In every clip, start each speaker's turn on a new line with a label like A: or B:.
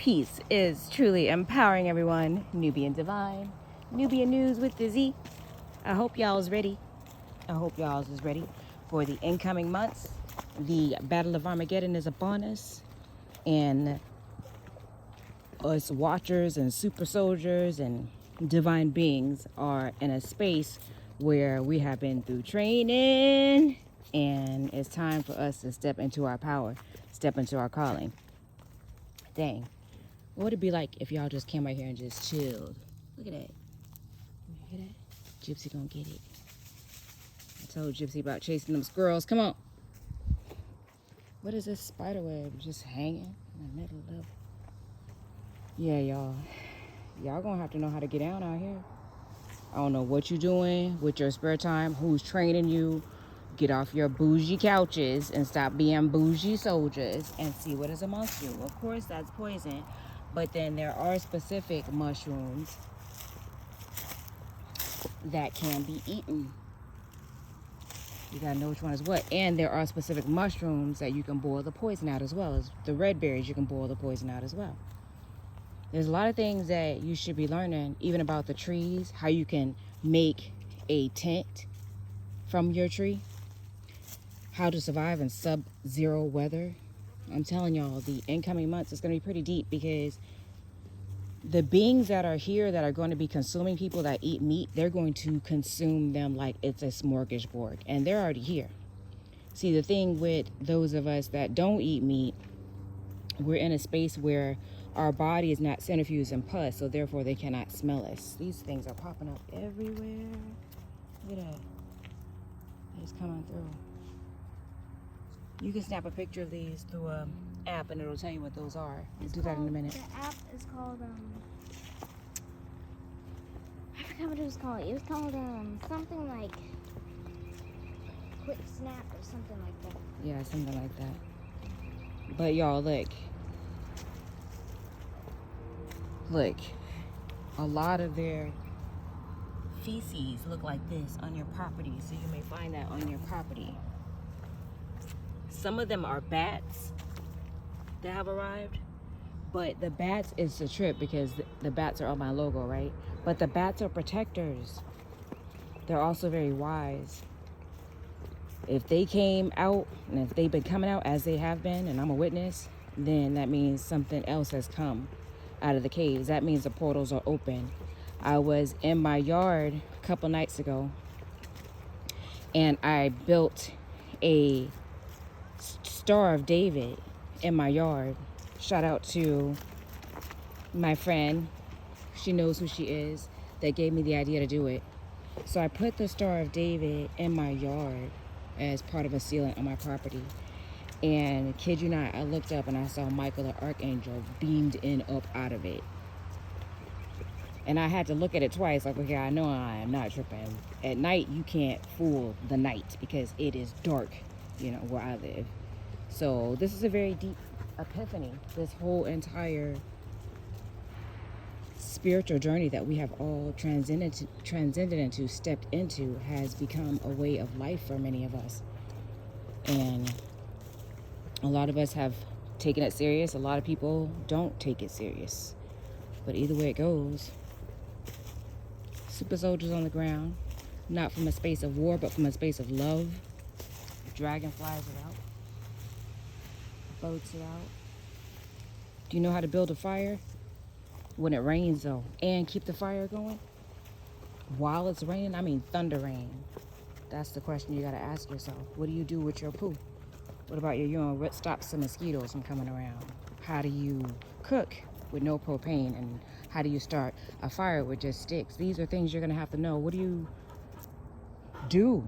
A: peace is truly empowering everyone. Nubian Divine, Nubian News with the Z. I hope y'all is ready. I hope y'all is ready for the incoming months. The Battle of Armageddon is upon us, and us watchers and super soldiers and divine beings are in a space where we have been through training, and it's time for us to step into our power, step into our calling. Dang. What would it be like if y'all just came right here and just chilled? Look at that. You hear that? Gypsy gonna get it. I told Gypsy about chasing them squirrels. Come on. What is this spider web just hanging in the middle of? Yeah, y'all. Y'all gonna have to know how to get down out here. I don't know what you're doing with your spare time, who's training you. Get off your bougie couches and stop being bougie soldiers and see what is amongst you. Of course, that's poison, but then there are specific mushrooms that can be eaten. You gotta know which one is what. And there are specific mushrooms that you can boil the poison out as well. As the red berries, you can boil the poison out as well. There's a lot of things that you should be learning, even about the trees, how you can make a tent from your tree, how to survive in sub-zero weather. I'm telling y'all, the incoming months is going to be pretty deep, because the beings that are here that are going to be consuming people that eat meat, they're going to consume them like it's a smorgasbord, and they're already here. See, the thing with those of us that don't eat meat, we're in a space where our body is not centrifuged pus, so therefore they cannot smell us. These things are popping up everywhere. Look at that. They're just coming through. You can snap a picture of these through an app and it'll tell you what those are. We'll do that in a minute.
B: The app is called, I forgot what it was called. It was called, something like Quick Snap or something like that.
A: Yeah, something like that. But y'all, look, a lot of their feces look like this on your property, so you may find that on your property. Some of them are bats that have arrived, but the bats is the trip, because the bats are on my logo, right? But the bats are protectors. They're also very wise. If they came out, and if they've been coming out as they have been, and I'm a witness, then that means something else has come out of the caves. That means the portals are open. I was in my yard a couple nights ago, and I built a Star of David in my yard. Shout out to my friend, she knows who she is, that gave me the idea to do it. So I put the Star of David in my yard as part of a ceiling on my property. And kid you not, I looked up and I saw Michael the Archangel beamed in up out of it. And I had to look at it twice, like, okay, I know I am not tripping. At night, you can't fool the night because it is dark, where I live. So this is a very deep epiphany. This whole entire spiritual journey that we have all transcended into, stepped into, has become a way of life for many of us. And a lot of us have taken it serious. A lot of people don't take it serious. But either way it goes, super soldiers on the ground, not from a space of war, but from a space of love. Dragonflies are out. Boats are out. Do you know how to build a fire when it rains, though, and keep the fire going while it's raining? I mean thunder rain. That's the question you got to ask yourself. What do you do with your poo? What about your urine? What stops the mosquitoes from coming around? How do you cook with no propane? And how do you start a fire with just sticks? These are things you're going to have to know. What do you do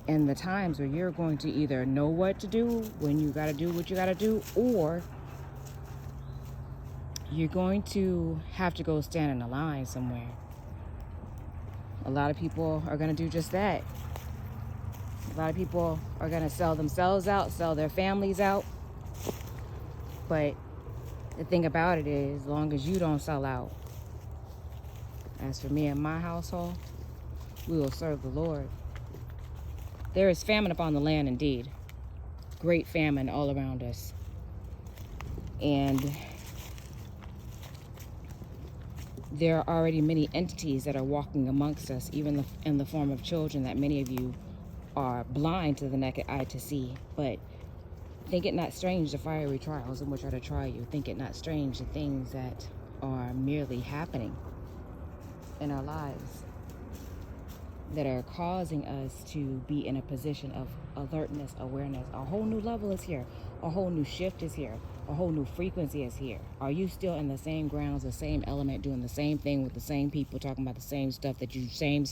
A: in the times where you're going to either know what to do when you got to do what you got to do, or you're going to have to go stand in a line somewhere? A lot of people are going to do just that. A lot of people are going to sell themselves out, sell their families out. But the thing about it is, as long as you don't sell out, as for me and my household, we will serve the Lord. There is famine upon the land indeed. Great famine all around us. And there are already many entities that are walking amongst us, even in the form of children that many of you are blind to the naked eye to see. But think it not strange the fiery trials in which are to try you. Think it not strange the things that are merely happening in our lives that are causing us to be in a position of alertness, awareness. A whole new level is here. A whole new shift is here. A whole new frequency is here. Are you still in the same grounds, the same element, doing the same thing with the same people, talking about the same stuff that you same?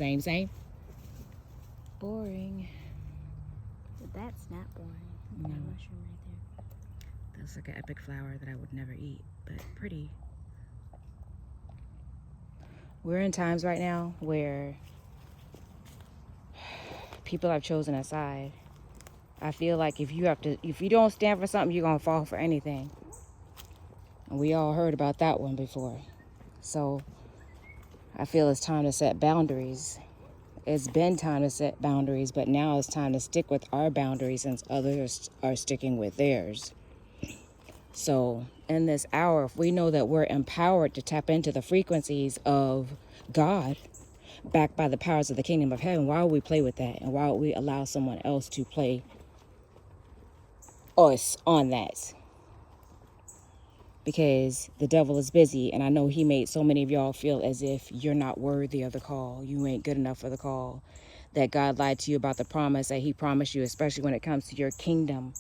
A: Boring.
B: But that's not boring.
A: No.
B: That mushroom right there.
A: That's like an epic flower that I would never eat, but pretty. We're in times right now where people have chosen a side. I feel like if you don't stand for something, you're gonna fall for anything. And we all heard about that one before. So I feel it's time to set boundaries. It's been time to set boundaries, but now it's time to stick with our boundaries since others are sticking with theirs. So in this hour, if we know that we're empowered to tap into the frequencies of God, backed by the powers of the kingdom of heaven, why would we play with that? And why would we allow someone else to play us on that? Because the devil is busy, and I know he made so many of y'all feel as if you're not worthy of the call. You ain't good enough for the call. That God lied to you about the promise that he promised you, especially when it comes to your kingdom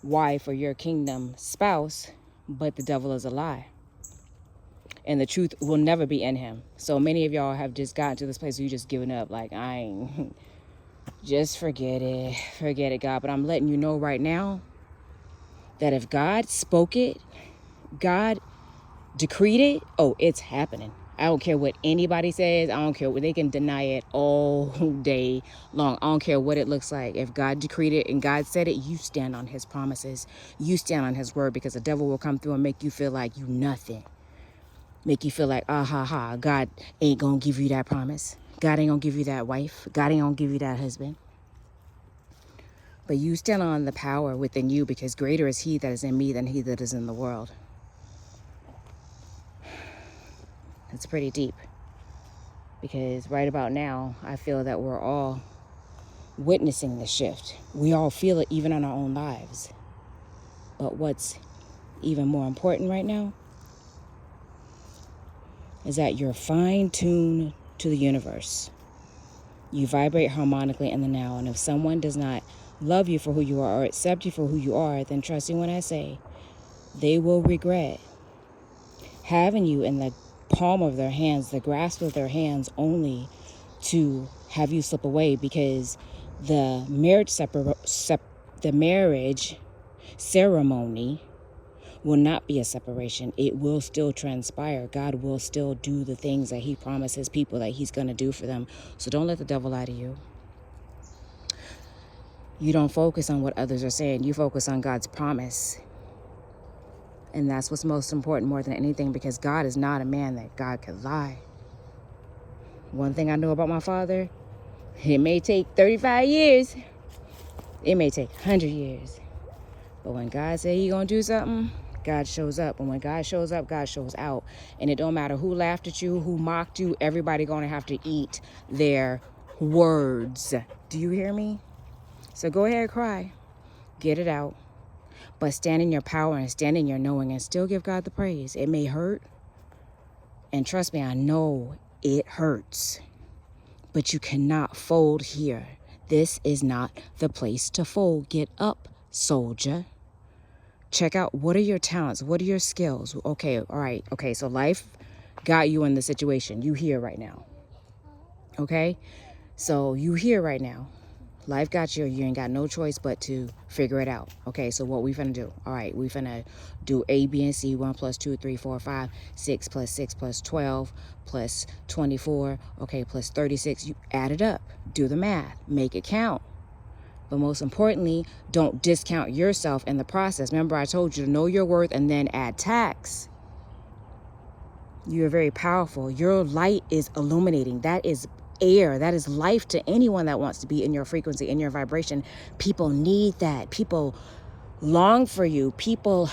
A: wife or your kingdom spouse. But the devil is a lie. And the truth will never be in him. So many of y'all have just gotten to this place where you just giving up. Like, I ain't, just forget it. Forget it, God. But I'm letting you know right now that if God spoke it, God decreed it, oh, it's happening. I don't care what anybody says. I don't care what they can deny it all day long. I don't care what it looks like. If God decreed it and God said it, you stand on his promises. You stand on his word, because the devil will come through and make you feel like you nothing. Make you feel like, God ain't gonna give you that promise. God ain't gonna give you that wife. God ain't gonna give you that husband. But you stand on the power within you, because greater is he that is in me than he that is in the world. It's pretty deep, because right about now, I feel that we're all witnessing the shift. We all feel it even in our own lives. But what's even more important right now is that you're fine-tuned to the universe. You vibrate harmonically in the now. And if someone does not love you for who you are or accept you for who you are, then trust me when I say they will regret having you in the palm of their hands, the grasp of their hands, only to have you slip away, because the marriage ceremony will not be a separation. It will still transpire. God will still do the things that he promises people that he's going to do for them. So don't let the devil lie to you. You don't focus on what others are saying. You focus on God's promise. And that's what's most important more than anything, because God is not a man that God could lie. One thing I know about my father, it may take 35 years. It may take 100 years. But when God said he's going to do something, God shows up. And when God shows up, God shows out. And it don't matter who laughed at you, who mocked you, everybody going to have to eat their words. Do you hear me? So go ahead, cry. Get it out. But stand in your power and stand in your knowing and still give God the praise. It may hurt. And trust me, I know it hurts. But you cannot fold here. This is not the place to fold. Get up, soldier. Check out, what are your talents? What are your skills? Okay, all right. Okay, so life got you in the situation. You here right now. Okay? So you here right now. Life got you. You ain't got no choice but to figure it out. Okay, so what we finna do? All right, we finna do A, B, and C. 1 + 2, 3, 4, 5, 6 + 6 + 12 + 24. Okay, plus 36. You add it up. Do the math. Make it count. But most importantly, don't discount yourself in the process. Remember, I told you to know your worth and then add tax. You are very powerful. Your light is illuminating. That is air. That is life to anyone that wants to be in your frequency, in your vibration. People need that. People long for you. People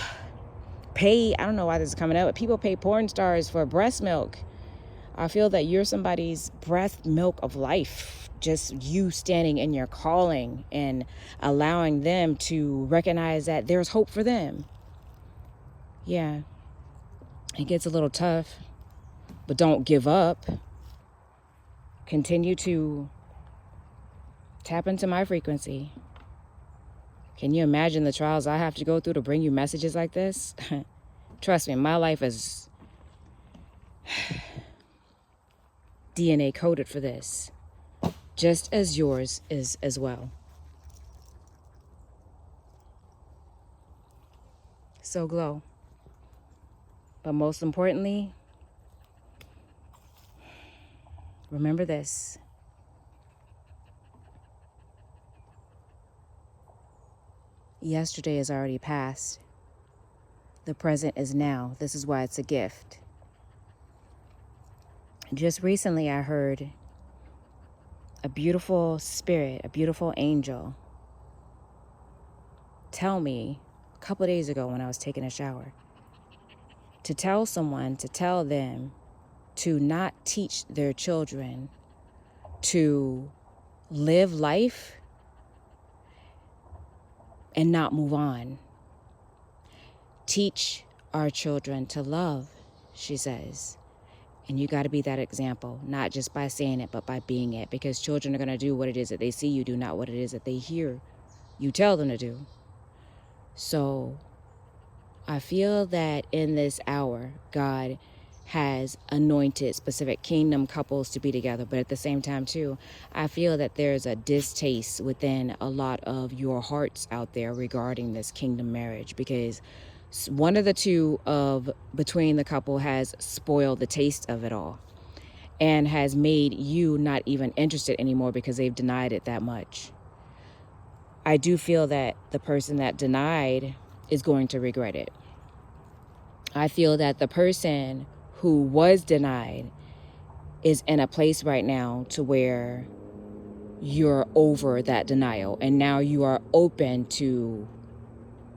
A: pay, I don't know why this is coming up, but people pay porn stars for breast milk. I feel that you're somebody's breath milk of life. Just you standing in your calling and allowing them to recognize that there's hope for them. Yeah, it gets a little tough, but don't give up. Continue to tap into my frequency. Can you imagine the trials I have to go through to bring you messages like this? Trust me, my life is DNA coded for this, just as yours is as well. So glow. But most importantly, remember this. Yesterday is already past. The present is now. This is why it's a gift. Just recently I heard a beautiful spirit, a beautiful angel tell me a couple of days ago when I was taking a shower to tell someone, to tell them to not teach their children to live life and not move on. Teach our children to love, she says. And you got to be that example, not just by saying it, but by being it. Because children are going to do what it is that they see you do, not what it is that they hear you tell them to do. So I feel that in this hour, God has anointed specific kingdom couples to be together. But at the same time, too, I feel that there's a distaste within a lot of your hearts out there regarding this kingdom marriage, because one of the two of between the couple has spoiled the taste of it all and has made you not even interested anymore because they've denied it that much. I do feel that the person that denied is going to regret it. I feel that the person who was denied is in a place right now to where you're over that denial and now you are open to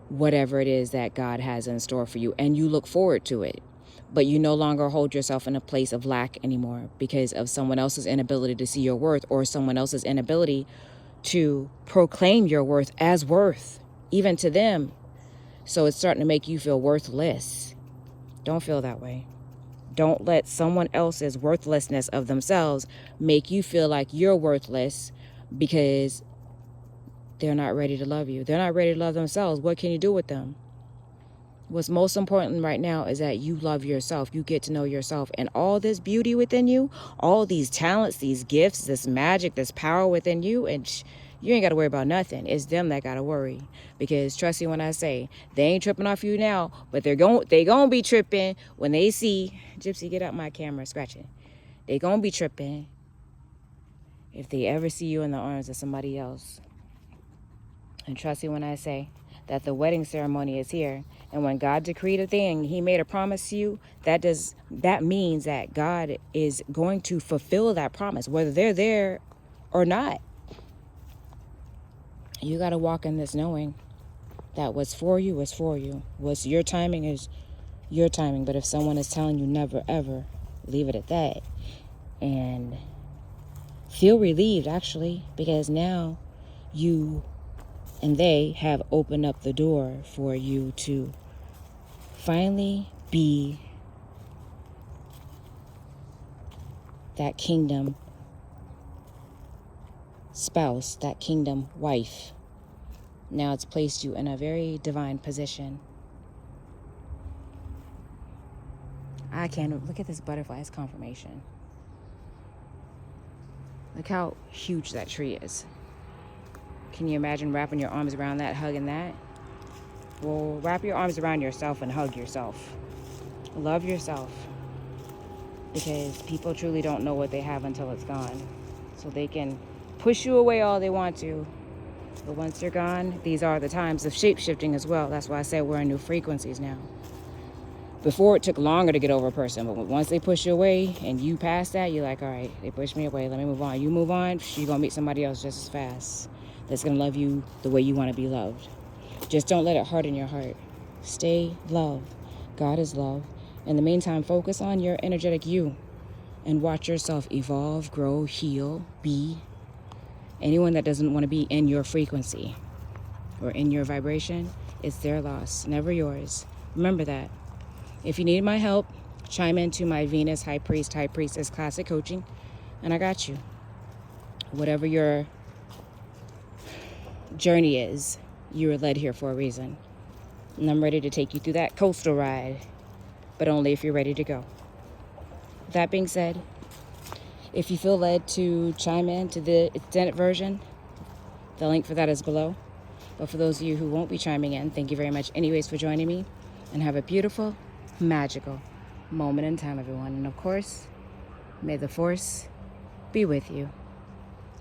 A: whatever it is that God has in store for you, and you look forward to it. But you no longer hold yourself in a place of lack anymore because of someone else's inability to see your worth, or someone else's inability to proclaim your worth as worth, even to them. So it's starting to make you feel worthless. Don't feel that way. Don't let someone else's worthlessness of themselves make you feel like you're worthless because they're not ready to love you. They're not ready to love themselves. What can you do with them? What's most important right now is that you love yourself. You get to know yourself, and all this beauty within you, all these talents, these gifts, this magic, this power within you, and you ain't got to worry about nothing. It's them that got to worry. Because trust me when I say, they ain't tripping off you now, but they gonna be tripping when they see, Gypsy, get out my camera, scratching. They gonna be tripping if they ever see you in the arms of somebody else. And trust me when I say that the wedding ceremony is here. And when God decreed a thing, he made a promise to you, that means that God is going to fulfill that promise, whether they're there or not. You got to walk in this knowing that what's for you is for you. What's your timing is your timing. But if someone is telling you never, ever, leave it at that. And feel relieved, actually, because now you and they have opened up the door for you to finally be that kingdom spouse, that kingdom wife. Now it's placed you in a very divine position. I can't look at this butterfly as confirmation. Look how huge that tree is. Can you imagine wrapping your arms around that, hugging that? Well, wrap your arms around yourself and hug yourself. Love yourself. Because people truly don't know what they have until it's gone. So they can push you away all they want to. But once you're gone, these are the times of shape-shifting as well. That's why I said we're in new frequencies now. Before, it took longer to get over a person. But once they push you away and you pass that, you're like, all right, they pushed me away. Let me move on. You move on, you're going to meet somebody else just as fast that's going to love you the way you want to be loved. Just don't let it harden your heart. Stay love. God is love. In the meantime, focus on your energetic you and watch yourself evolve, grow, heal, be. Anyone that doesn't want to be in your frequency or in your vibration, it's their loss, never yours. Remember that. If you need my help, chime into my Venus High Priestess Classic Coaching, and I got you. Whatever your journey is, you were led here for a reason. And I'm ready to take you through that coastal ride, but only if you're ready to go. That being said, if you feel led to chime in to the extended version, the link for that is below. But for those of you who won't be chiming in, thank you very much anyways for joining me. And have a beautiful, magical moment in time, everyone. And of course, may the force be with you.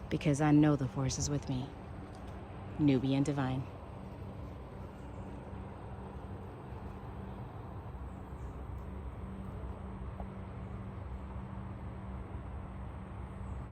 A: Because I know the force is with me. Nubian Divine.